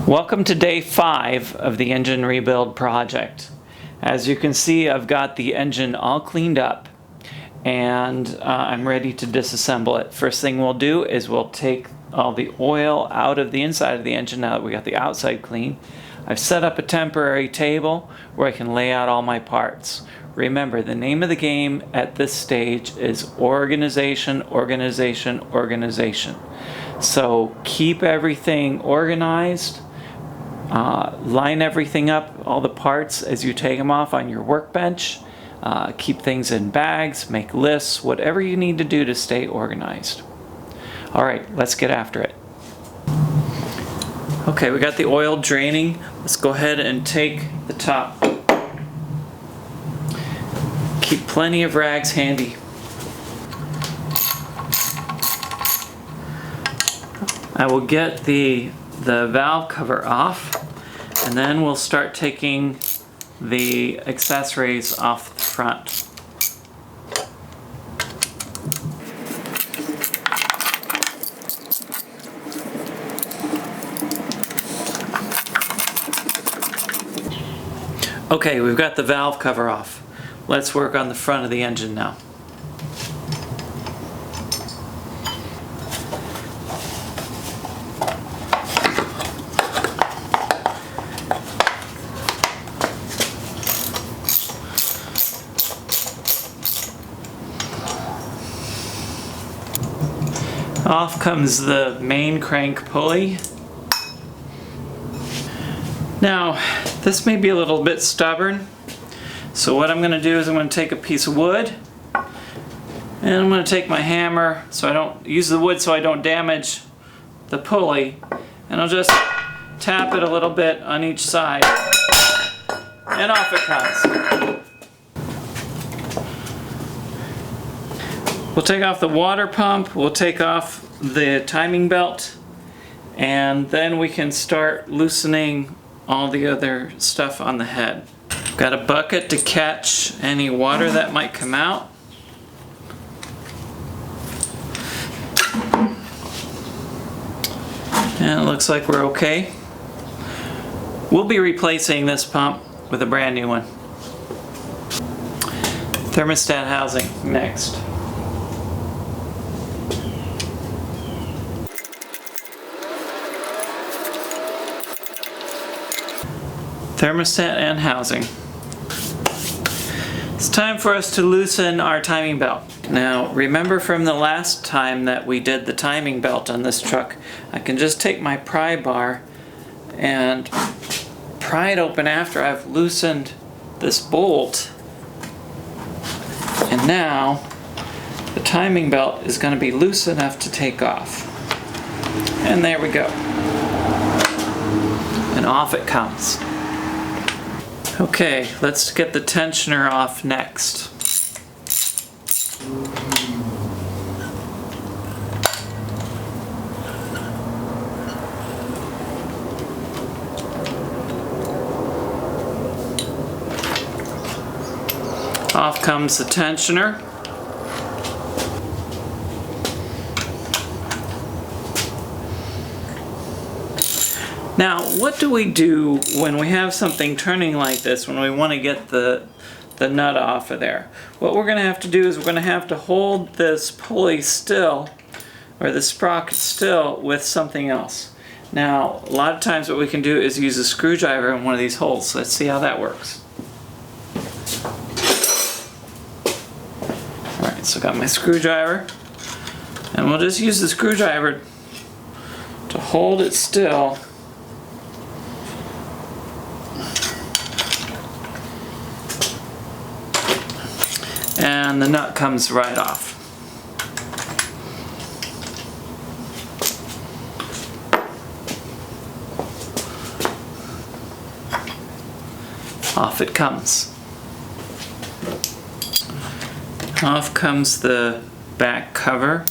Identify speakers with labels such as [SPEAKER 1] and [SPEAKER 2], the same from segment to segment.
[SPEAKER 1] Welcome to day 5 of the engine rebuild project. As you can see, I've got the engine all cleaned up and I'm ready to disassemble it. First thing we'll do is we'll take all the oil out of the inside of the engine now that we got the outside clean. I've set up a temporary table where I can lay out all my parts. Remember, the name of the game at this stage is organization, organization, organization. So keep everything organized. Line everything up, all the parts as you take them off on your workbench. Keep things in bags, make lists, whatever you need to do to stay organized. All right, let's get after it. Okay, we got the oil draining. Let's go ahead and take the top. Keep plenty of rags handy. I will get the valve cover off, and then we'll start taking the accessories off the front. Okay, we've got the valve cover off. Let's work on the front of the engine now. Off comes the main crank pulley. Now, this may be a little bit stubborn, so what I'm going to do is I'm going to take a piece of wood, and I'm going to take my hammer, so I don't use the wood so I don't damage the pulley, and I'll just tap it a little bit on each side, and off it comes. We'll take off the water pump, we'll take off the timing belt, and then we can start loosening all the other stuff on the head. Got a bucket to catch any water that might come out. And it looks like we're okay. We'll be replacing this pump with a brand new one. Thermostat housing next. Thermostat and housing. It's time for us to loosen our timing belt. Now, remember from the last time that we did the timing belt on this truck, I can just take my pry bar and pry it open after I've loosened this bolt. And now, the timing belt is going to be loose enough to take off. And there we go. And off it comes. Okay, let's get the tensioner off next. Off comes the tensioner. Now, what do we do when we have something turning like this, when we want to get the nut off of there? What we're going to have to do is we're going to have to hold this pulley still, or the sprocket still, with something else. Now, a lot of times what we can do is use a screwdriver in one of these holes. Let's see how that works. Alright, so I got my screwdriver, and we'll just use the screwdriver to hold it still. And the nut comes right off. Off it comes. Off comes the back cover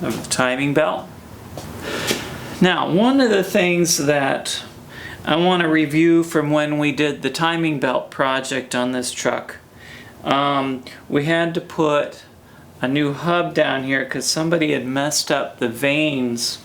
[SPEAKER 1] of the timing belt. Now, one of the things that I want to review from when we did the timing belt project on this truck, we had to put a new hub down here because somebody had messed up the vanes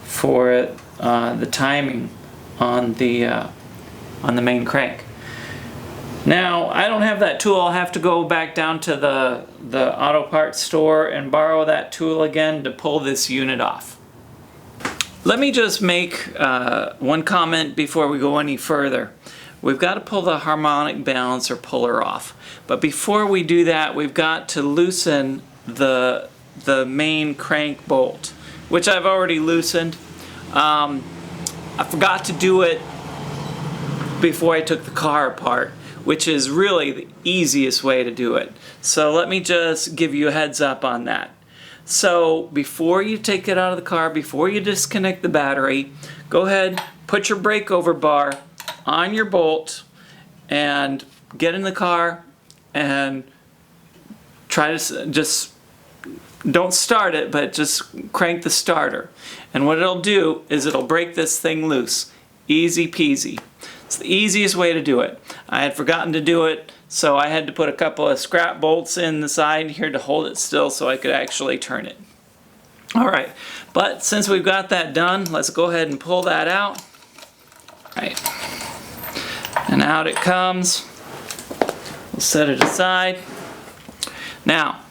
[SPEAKER 1] for it, the timing on the main crank. Now, I don't have that tool. I'll have to go back down to the auto parts store and borrow that tool again to pull this unit off. Let me just make one comment before we go any further. We've got to pull the harmonic balancer puller off. But before we do that, we've got to loosen the main crank bolt, which I've already loosened. I forgot to do it before I took the car apart, which is really the easiest way to do it. So let me just give you a heads up on that. So before you take it out of the car, before you disconnect the battery, go ahead, put your breakover bar on your bolt and get in the car and try to just, don't start it, but just crank the starter. And what it'll do is it'll break this thing loose. Easy peasy. It's the easiest way to do it. I had forgotten to do it, so I had to put a couple of scrap bolts in the side here to hold it still so I could actually turn it. Alright, but since we've got that done, let's go ahead and pull that out. Right. And out it comes. We'll set it aside. Now,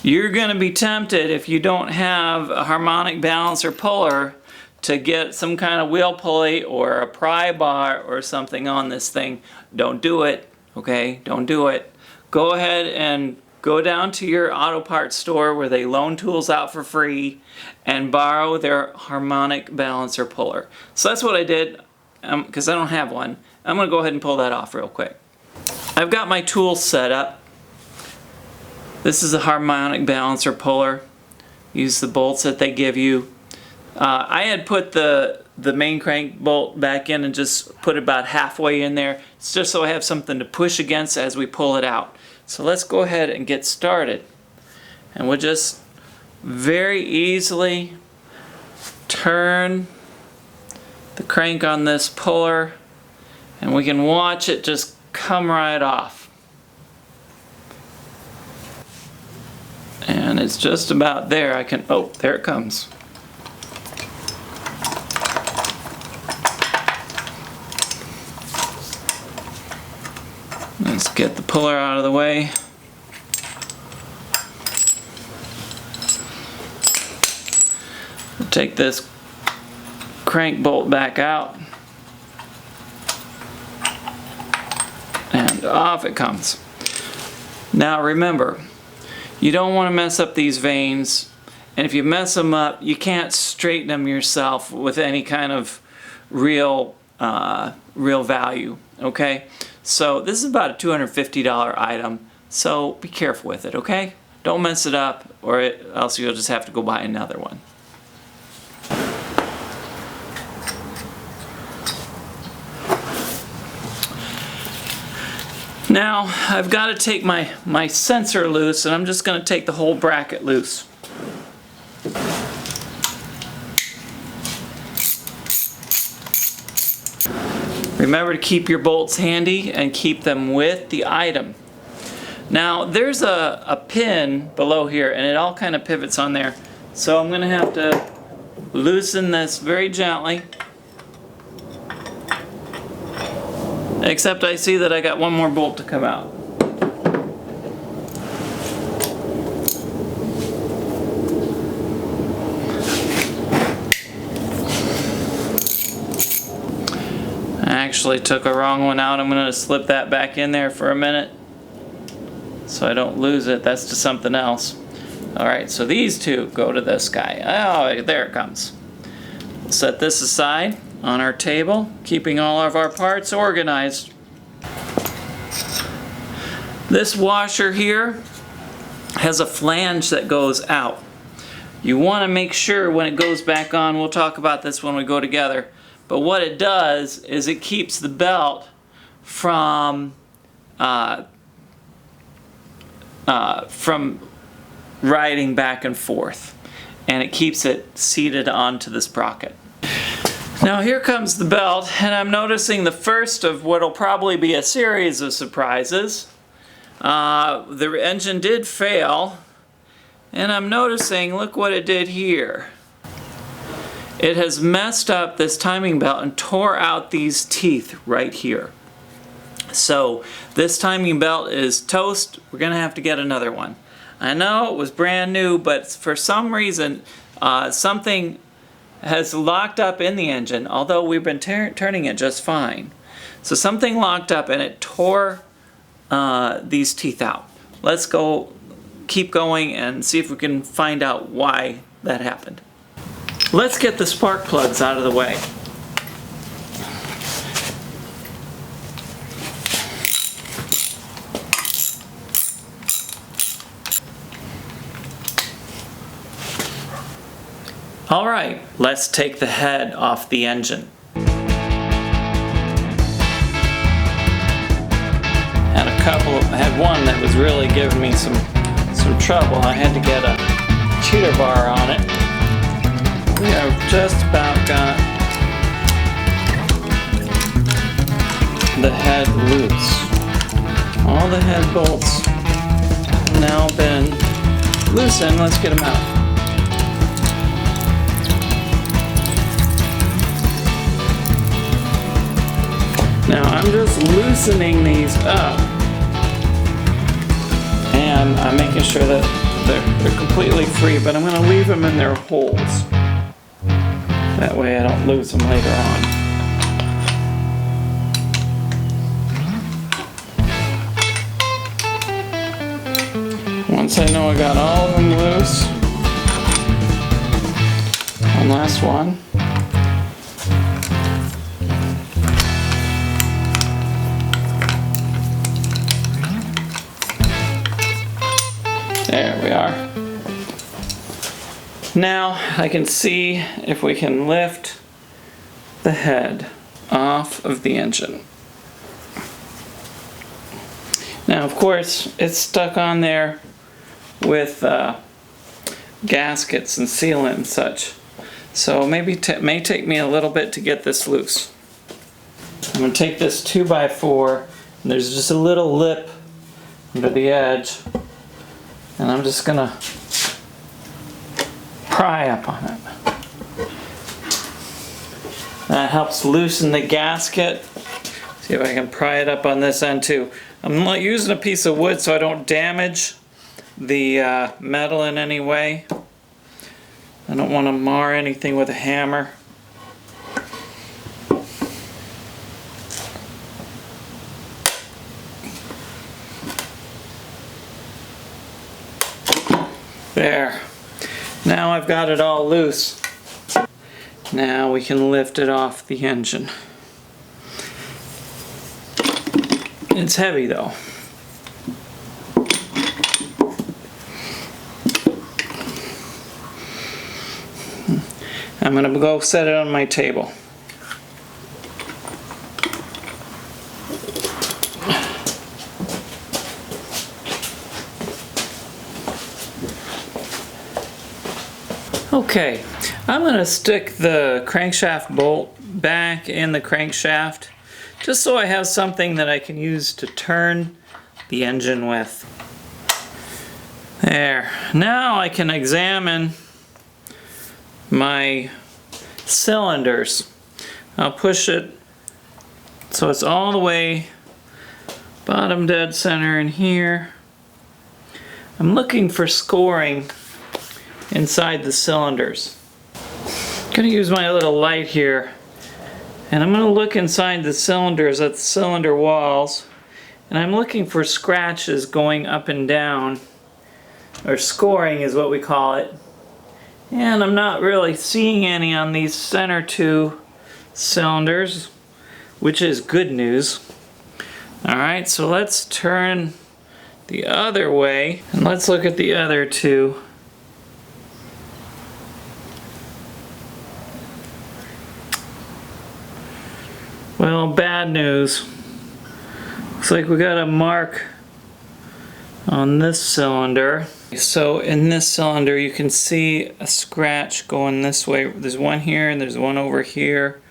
[SPEAKER 1] you're going to be tempted, if you don't have a harmonic balancer puller, to get some kind of wheel pulley or a pry bar or something on this thing. Don't do it, okay? Don't do it. Go ahead and go down to your auto parts store where they loan tools out for free and borrow their harmonic balancer puller. So that's what I did, because I don't have one. I'm going to go ahead and pull that off real quick. I've got my tools set up. This is a harmonic balancer puller. Use the bolts that they give you. I had put the main crank bolt back in and just put it about halfway in there. It's just so I have something to push against as we pull it out. So let's go ahead and get started. And we'll just very easily turn the crank on this puller and we can watch it just come right off. And it's just about there. Oh, there it comes. Let's get the puller out of the way. We'll take this crank bolt back out. And off it comes. Now remember, you don't want to mess up these vanes, and if you mess them up, you can't straighten them yourself with any kind of real value, okay? So this is about a $250 item, so be careful with it, okay? Don't mess it up, or else you'll just have to go buy another one. Now I've got to take my sensor loose, and I'm just going to take the whole bracket loose. Remember to keep your bolts handy and keep them with the item. Now there's a pin below here and it all kind of pivots on there. So I'm going to have to loosen this very gently. Except I see that I got one more bolt to come out. I actually took a wrong one out. I'm going to slip that back in there for a minute so I don't lose it. That's to something else. Alright, so these two go to this guy. Oh, there it comes. We'll set this aside on our table, keeping all of our parts organized. This washer here has a flange that goes out. You want to make sure when it goes back on, we'll talk about this when we go together, but what it does is it keeps the belt from riding back and forth, and it keeps it seated onto the sprocket. Now here comes the belt, and I'm noticing the first of what'll probably be a series of surprises. The engine did fail, and I'm noticing, look what it did here. it has messed up this timing belt and tore out these teeth right here. So this timing belt is toast. We're gonna have to get another one. I know it was brand new, but for some reason something has locked up in the engine, although we've been turning it just fine. So something locked up and it tore these teeth out. Let's keep going and see if we can find out why that happened. Let's get the spark plugs out of the way. All right, let's take the head off the engine. I had one that was really giving me some trouble. I had to get a cheater bar on it. We have just about got the head loose. All the head bolts have now been loosened. Let's get them out. Now I'm just loosening these up, and I'm making sure that they're completely free, but I'm going to leave them in their holes. That way I don't lose them later on. Once I know I got all of them loose, one last one. There we are. Now I can see if we can lift the head off of the engine. Now of course it's stuck on there with gaskets and sealant and such. So maybe it may take me a little bit to get this loose. I'm going to take this 2x4 and there's just a little lip under the edge. And I'm just going to pry up on it. That helps loosen the gasket. See if I can pry it up on this end too. I'm not using a piece of wood so I don't damage the metal in any way. I don't want to mar anything with a hammer. There. Now I've got it all loose. Now we can lift it off the engine. It's heavy though. I'm going to go set it on my table. Okay, I'm going to stick the crankshaft bolt back in the crankshaft just so I have something that I can use to turn the engine with. There. Now I can examine my cylinders. I'll push it so it's all the way bottom dead center in here. I'm looking for scoring inside the cylinders. I'm going to use my little light here and I'm going to look inside the cylinders at the cylinder walls, and I'm looking for scratches going up and down, or scoring is what we call it. And I'm not really seeing any on these center two cylinders, which is good news. Alright, so let's turn the other way and let's look at the other two. Well, bad news. Looks like we got a mark on this cylinder. So in this cylinder you can see a scratch going this way. There's one here and there's one over here.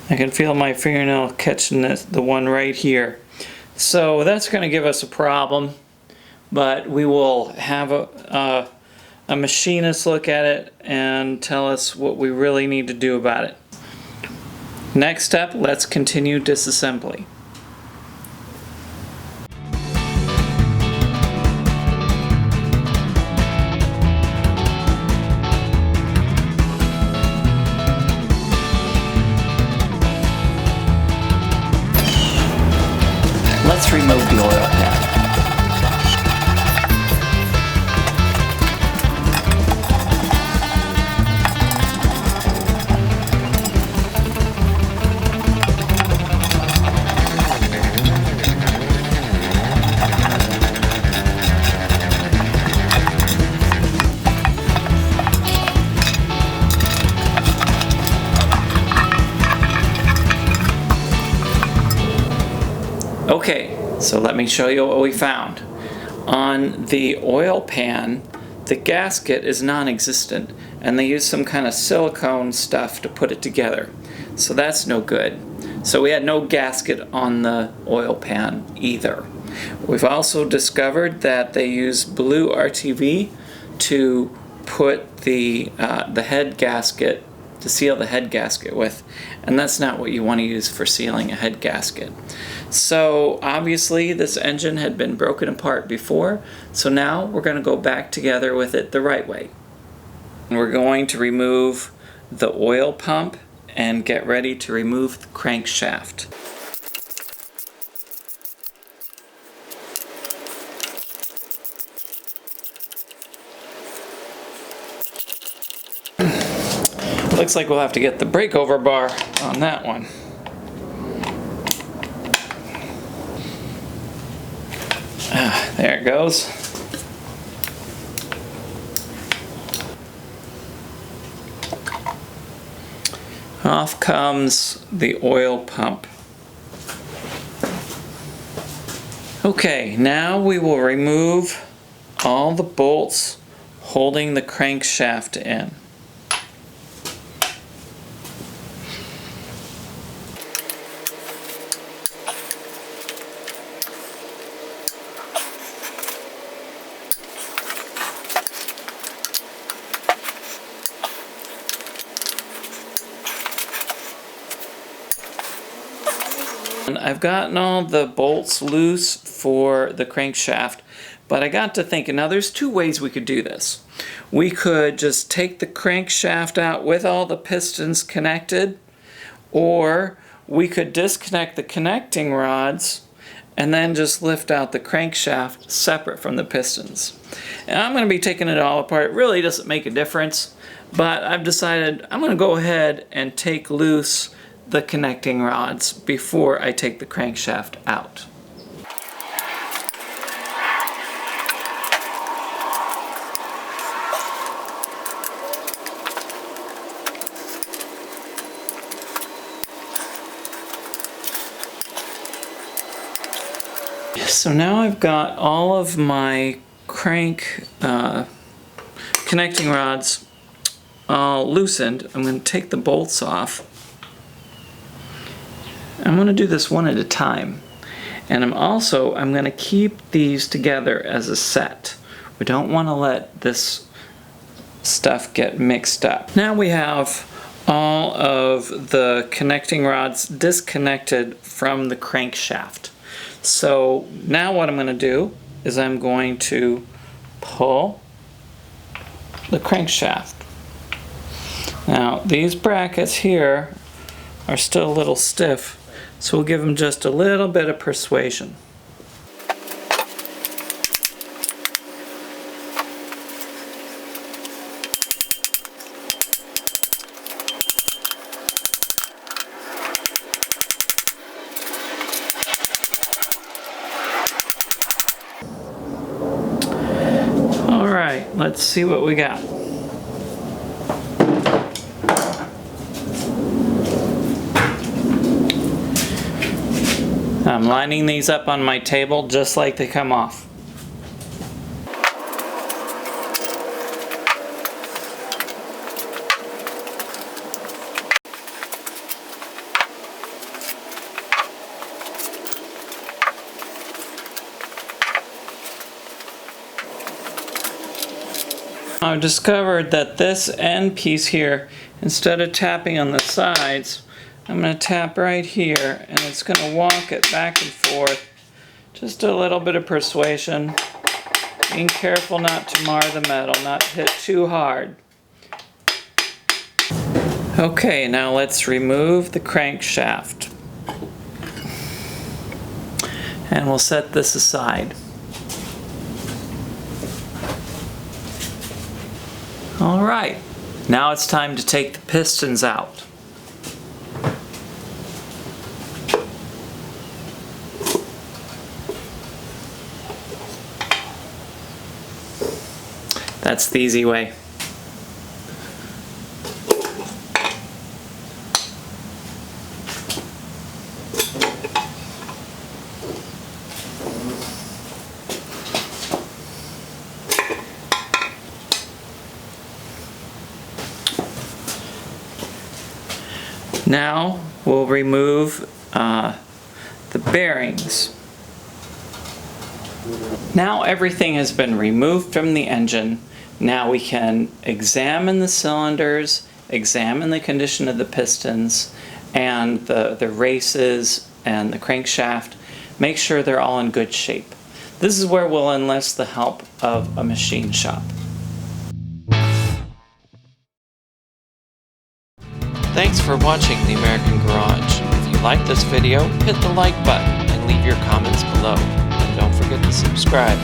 [SPEAKER 1] I can feel my fingernail catching the one right here. So that's going to give us a problem, but we will have a machinist look at it and tell us what we really need to do about it. Next step, let's continue disassembly. Let's remove the oil pan. Okay, so let me show you what we found. On the oil pan, the gasket is non-existent, and they used some kind of silicone stuff to put it together. So that's no good. So we had no gasket on the oil pan either. We've also discovered that they use blue RTV to put the head gasket, to seal the head gasket with, and that's not what you want to use for sealing a head gasket. So obviously this engine had been broken apart before, so now we're going to go back together with it the right way. We're going to remove the oil pump and get ready to remove the crankshaft. Looks like we'll have to get the breakover bar on that one. There it goes. Off comes the oil pump. Okay, now we will remove all the bolts holding the crankshaft in. I've gotten all the bolts loose for the crankshaft, but I got to thinking, now there's two ways we could do this. We could just take the crankshaft out with all the pistons connected, or we could disconnect the connecting rods and then just lift out the crankshaft separate from the pistons. And I'm going to be taking it all apart. It really doesn't make a difference, but I've decided I'm going to go ahead and take loose the connecting rods before I take the crankshaft out. So now I've got all of my crank connecting rods all loosened. I'm going to take the bolts off. I'm going to do this one at a time, and I'm going to keep these together as a set. We don't want to let this stuff get mixed up. Now we have all of the connecting rods disconnected from the crankshaft. So now what I'm going to do is I'm going to pull the crankshaft. Now these brackets here are still a little stiff, so we'll give them just a little bit of persuasion. All right, let's see what we got. I'm lining these up on my table just like they come off. I've discovered that this end piece here, instead of tapping on the sides, I'm going to tap right here, and it's going to walk it back and forth. Just a little bit of persuasion. Being careful not to mar the metal, not hit too hard. Okay, now let's remove the crankshaft. And we'll set this aside. Alright, now it's time to take the pistons out. That's the easy way. Now we'll remove the bearings. Now everything has been removed from the engine. Now we can examine the cylinders, examine the condition of the pistons and the races and the crankshaft. Make sure they're all in good shape. This is where we'll enlist the help of a machine shop. Thanks for watching The American Garage. If you liked this video, hit the like button and leave your comments below. And don't forget to subscribe.